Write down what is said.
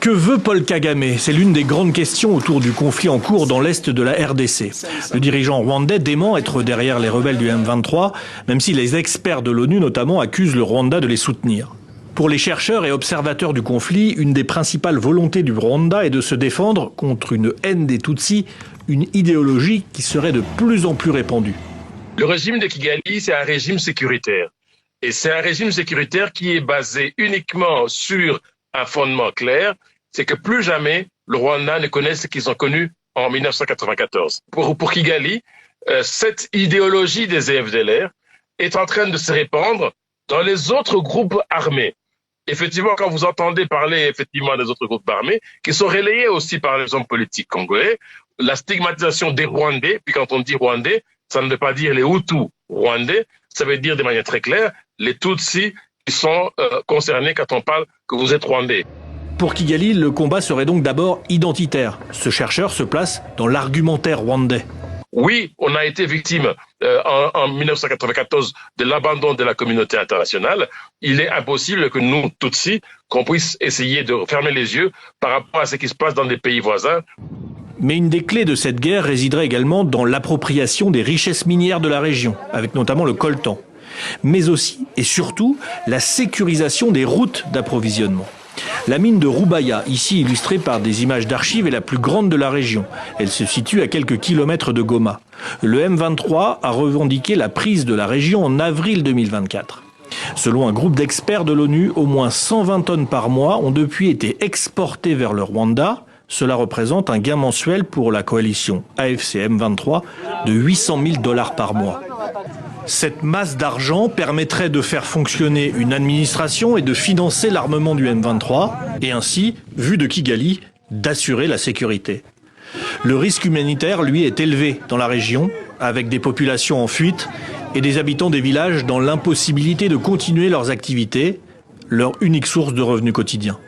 Que veut Paul Kagame? C'est l'une des grandes questions autour du conflit en cours dans l'est de la RDC. Le dirigeant rwandais dément être derrière les rebelles du M23, même si les experts de l'ONU notamment accusent le Rwanda de les soutenir. Pour les chercheurs et observateurs du conflit, une des principales volontés du Rwanda est de se défendre contre une haine des Tutsis, une idéologie qui serait de plus en plus répandue. Le régime de Kigali, c'est un régime sécuritaire. Et c'est un régime sécuritaire qui est basé uniquement sur un fondement clair, c'est que plus jamais le Rwanda ne connaît ce qu'ils ont connu en 1994. Pour Kigali, cette idéologie des FDLR est en train de se répandre dans les autres groupes armés. Effectivement, quand vous entendez parler effectivement des autres groupes armés, qui sont relayés aussi par les hommes politiques congolais, la stigmatisation des Rwandais, puis quand on dit Rwandais, ça ne veut pas dire les Hutus rwandais, ça veut dire de manière très claire les Tutsis qui sont concernés quand on parle que vous êtes rwandais. Pour Kigali, le combat serait donc d'abord identitaire. Ce chercheur se place dans l'argumentaire rwandais. Oui, on a été victime en 1994 de l'abandon de la communauté internationale. Il est impossible que nous, Tutsis, qu'on puisse essayer de fermer les yeux par rapport à ce qui se passe dans des pays voisins. Mais une des clés de cette guerre résiderait également dans l'appropriation des richesses minières de la région, avec notamment le coltan. Mais aussi et surtout la sécurisation des routes d'approvisionnement. La mine de Rubaya, ici illustrée par des images d'archives, est la plus grande de la région. Elle se situe à quelques kilomètres de Goma. Le M23 a revendiqué la prise de la région en avril 2024. Selon un groupe d'experts de l'ONU, au moins 120 tonnes par mois ont depuis été exportées vers le Rwanda. Cela représente un gain mensuel pour la coalition AFC M23 de 800 000 $ par mois. Cette masse d'argent permettrait de faire fonctionner une administration et de financer l'armement du M23 et ainsi, vu de Kigali, d'assurer la sécurité. Le risque humanitaire, lui, est élevé dans la région, avec des populations en fuite et des habitants des villages dans l'impossibilité de continuer leurs activités, leur unique source de revenus quotidiens.